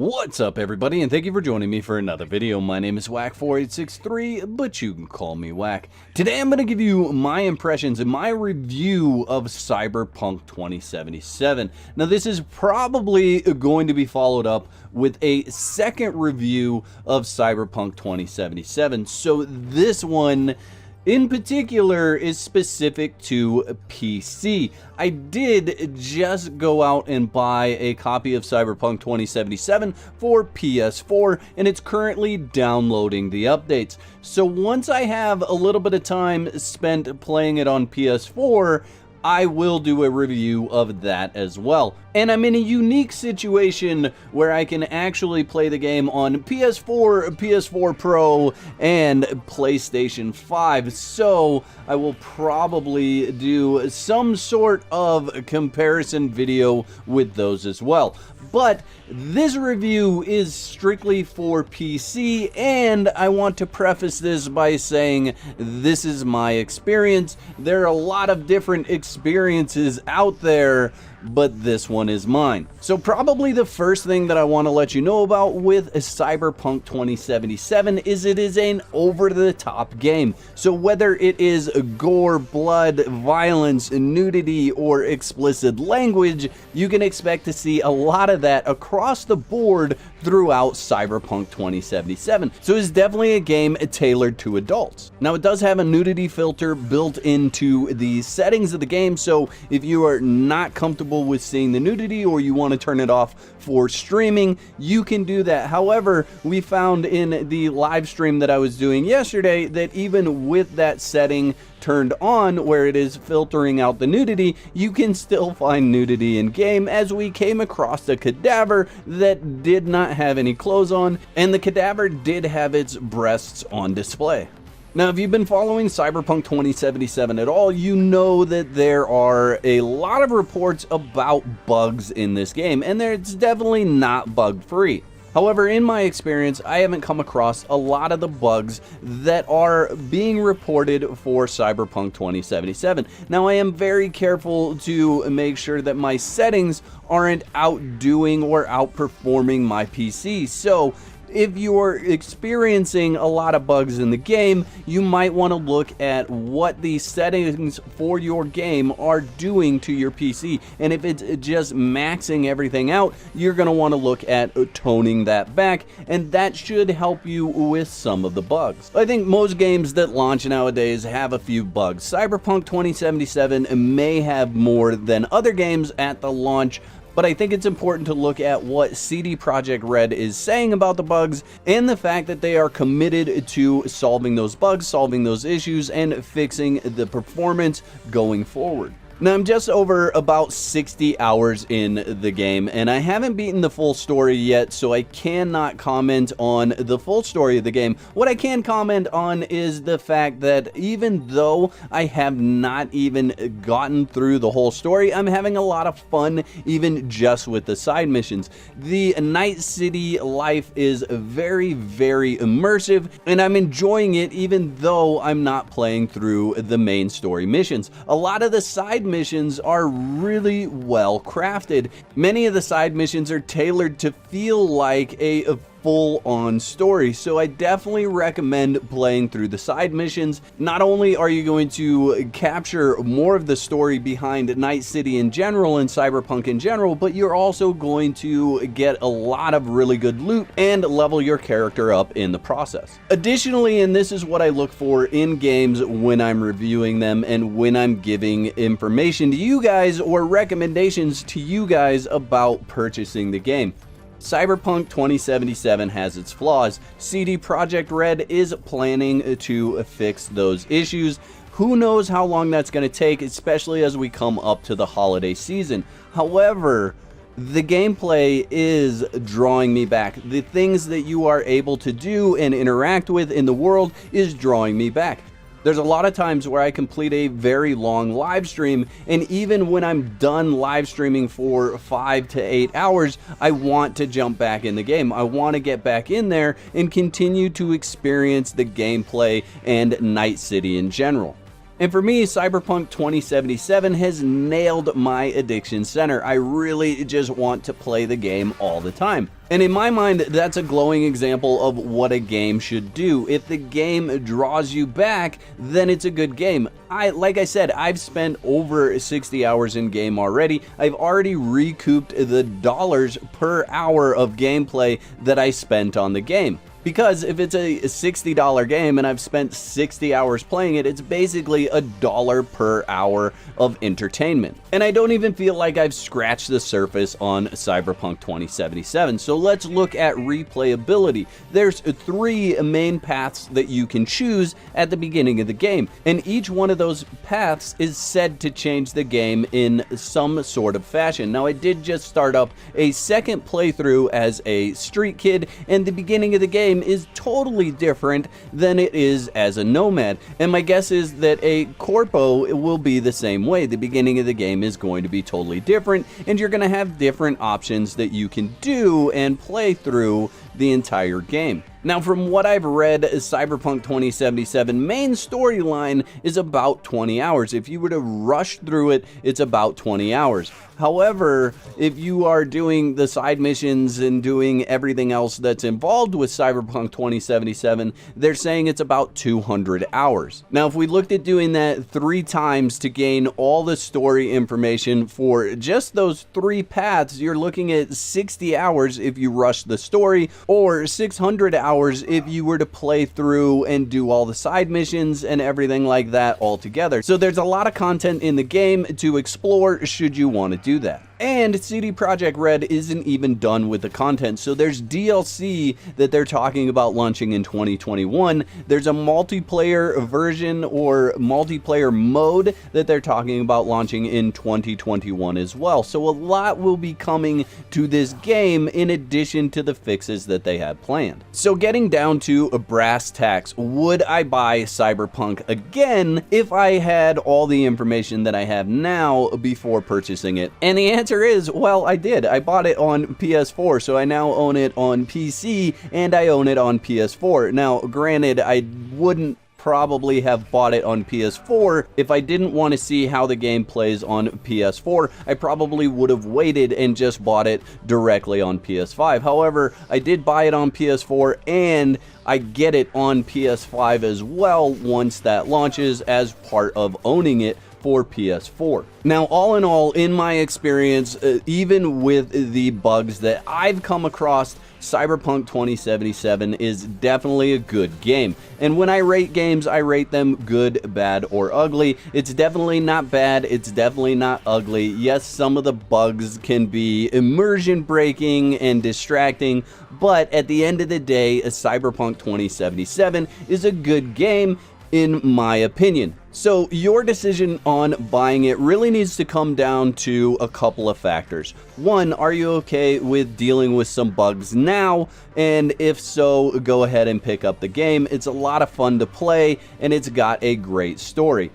What's up everybody, and thank you for joining me for another video. My name is Whack4863, but you can call me Whack. Today I'm going to give you my impressions and my review of Cyberpunk 2077. Now this is probably going to be followed up with a second review of Cyberpunk 2077. So this one in particular is specific to PC. I did just go out and buy a copy of Cyberpunk 2077 for PS4, and it's currently downloading the updates. So once I have a little bit of time spent playing it on PS4, I will do a review of that as well. And I'm in a unique situation where I can actually play the game on PS4, PS4 Pro, and PlayStation 5. So I will probably do some sort of comparison video with those as well. But this review is strictly for PC, and I want to preface this by saying this is my experience. There are a lot of different experiences out there, but this one is mine. So probably the first thing that I want to let you know about with Cyberpunk 2077 is it is an over-the-top game. So whether it is gore, blood, violence, nudity, or explicit language, you can expect to see a lot of that across the board throughout Cyberpunk 2077. So it's definitely a game tailored to adults. Now it does have a nudity filter built into the settings of the game, so if you are not comfortable with seeing the nudity or you want to turn it off for streaming, you can do that. However, we found in the live stream that I was doing yesterday that even with that setting turned on where it is filtering out the nudity, you can still find nudity in game, as we came across a cadaver that did not have any clothes on, and the cadaver did have its breasts on display. Now, if you've been following Cyberpunk 2077 at all, you know that there are a lot of reports about bugs in this game, and it's definitely not bug-free. However, in my experience, I haven't come across a lot of the bugs that are being reported for Cyberpunk 2077. Now, I am very careful to make sure that my settings aren't outdoing or outperforming my PC, so if you're experiencing a lot of bugs in the game, you might want to look at what the settings for your game are doing to your PC. And if it's just maxing everything out, you're going to want to look at toning that back, and that should help you with some of the bugs. I think most games that launch nowadays have a few bugs. Cyberpunk 2077 may have more than other games at the launch, but I think it's important to look at what CD Projekt Red is saying about the bugs and the fact that they are committed to solving those bugs, solving those issues, and fixing the performance going forward. Now, I'm just over about 60 hours in the game, and I haven't beaten the full story yet, so I cannot comment on the full story of the game. What I can comment on is the fact that even though I have not even gotten through the whole story, I'm having a lot of fun even just with the side missions. The Night City life is very, very immersive, and I'm enjoying it even though I'm not playing through the main story missions. A lot of the side missions are really well crafted. Many of the side missions are tailored to feel like a full-on story, so I definitely recommend playing through the side missions. Not only are you going to capture more of the story behind Night City in general and Cyberpunk in general, but you're also going to get a lot of really good loot and level your character up in the process. Additionally, and this is what I look for in games when I'm reviewing them and when I'm giving information to you guys or recommendations to you guys about purchasing the game. Cyberpunk 2077 has its flaws. CD Projekt Red is planning to fix those issues. Who knows how long that's going to take, especially as we come up to the holiday season. However, the gameplay is drawing me back. The things that you are able to do and interact with in the world is drawing me back. There's a lot of times where I complete a very long live stream, and even when I'm done live streaming for 5 to 8 hours, I want to jump back in the game. I want to get back in there and continue to experience the gameplay and Night City in general. And for me, Cyberpunk 2077 has nailed my addiction center. I really just want to play the game all the time. And in my mind, that's a glowing example of what a game should do. If the game draws you back, then it's a good game. Like I said, I've spent over 60 hours in game already. I've already recouped the dollars per hour of gameplay that I spent on the game. Because if it's a $60 game and I've spent 60 hours playing it, it's basically $1 per hour of entertainment. And I don't even feel like I've scratched the surface on Cyberpunk 2077. So let's look at replayability. There's 3 main paths that you can choose at the beginning of the game, and each one of those paths is said to change the game in some sort of fashion. Now, I did just start up a second playthrough as a street kid, and the beginning of the game is totally different than it is as a nomad, and my guess is that a corpo will be the same way. The beginning of the game is going to be totally different, and you're going to have different options that you can do and play through the entire game. Now, from what I've read, Cyberpunk 2077 main storyline is about 20 hours. If you were to rush through it, it's about 20 hours. However, if you are doing the side missions and doing everything else that's involved with Cyberpunk 2077, they're saying it's about 200 hours. Now, if we looked at doing that 3 times to gain all the story information for just those 3 paths, you're looking at 60 hours if you rush the story, or 600 hours if you were to play through and do all the side missions and everything like that all together. So there's a lot of content in the game to explore should you want to do that. And CD Projekt Red isn't even done with the content, so there's DLC that they're talking about launching in 2021. There's a multiplayer version or multiplayer mode that they're talking about launching in 2021 as well. So a lot will be coming to this game in addition to the fixes that they have planned. So getting down to a brass tacks, would I buy Cyberpunk again if I had all the information that I have now before purchasing it? And the answer is, well, I did. I bought it on PS4, so I now own it on PC and I own it on PS4. Now, granted, I wouldn't probably have bought it on PS4 if I didn't want to see how the game plays on PS4. I probably would have waited and just bought it directly on PS5. However, I did buy it on PS4 and I get it on PS5 as well once that launches as part of owning it for PS4. Now, all in all, in my experience, even with the bugs that I've come across, Cyberpunk 2077 is definitely a good game. And when I rate games, I rate them good, bad, or ugly. It's definitely not bad. It's definitely not ugly. Yes, some of the bugs can be immersion breaking and distracting, but at the end of the day, Cyberpunk 2077 is a good game, in my opinion. So your decision on buying it really needs to come down to a couple of factors. One, are you okay with dealing with some bugs now? And if so, go ahead and pick up the game. It's a lot of fun to play and it's got a great story.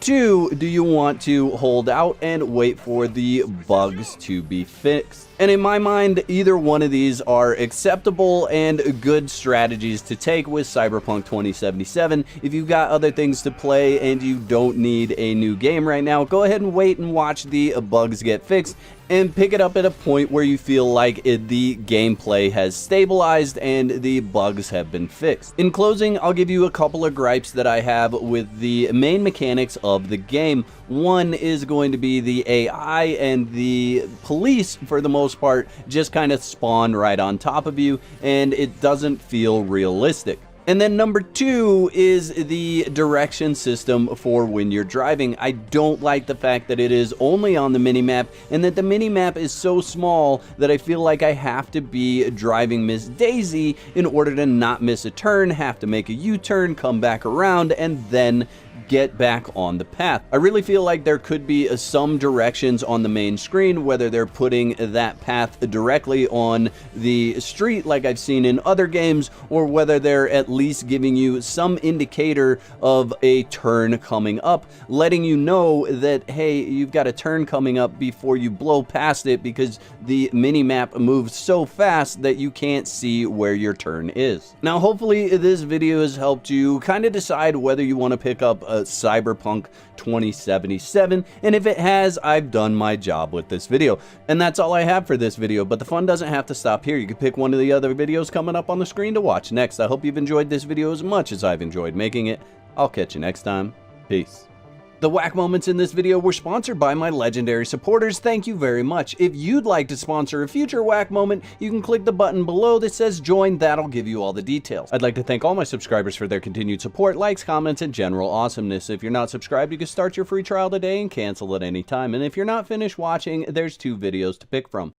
2, do you want to hold out and wait for the bugs to be fixed? And in my mind, either one of these are acceptable and good strategies to take with Cyberpunk 2077. If you've got other things to play and you don't need a new game right now, go ahead and wait and watch the bugs get fixed and pick it up at a point where you feel like the gameplay has stabilized and the bugs have been fixed. In closing, I'll give you a couple of gripes that I have with the main mechanics of the game. One is going to be the AI and the police, for the most part, just kind of spawn right on top of you, and it doesn't feel realistic. And then number 2 is the direction system for when you're driving. I don't like the fact that it is only on the minimap and that the minimap is so small that I feel like I have to be driving Miss Daisy in order to not miss a turn, have to make a U-turn, come back around, and then get back on the path. I really feel like there could be some directions on the main screen, whether they're putting that path directly on the street like I've seen in other games, or whether they're at least giving you some indicator of a turn coming up, letting you know that, hey, you've got a turn coming up before you blow past it, because the mini-map moves so fast that you can't see where your turn is. Now, hopefully this video has helped you kind of decide whether you want to pick up a Cyberpunk 2077, and if it has, I've done my job with this video. And that's all I have for this video, but the fun doesn't have to stop here. You can pick one of the other videos coming up on the screen to watch next. I hope you've enjoyed this video as much as I've enjoyed making it. I'll catch you next time. Peace. The Whack moments in this video were sponsored by my legendary supporters. Thank you very much. If you'd like to sponsor a future Whack moment, you can click the button below that says join. That'll give you all the details. I'd like to thank all my subscribers for their continued support, likes, comments, and general awesomeness. If you're not subscribed, you can start your free trial today and cancel at any time. And if you're not finished watching, there's 2 videos to pick from.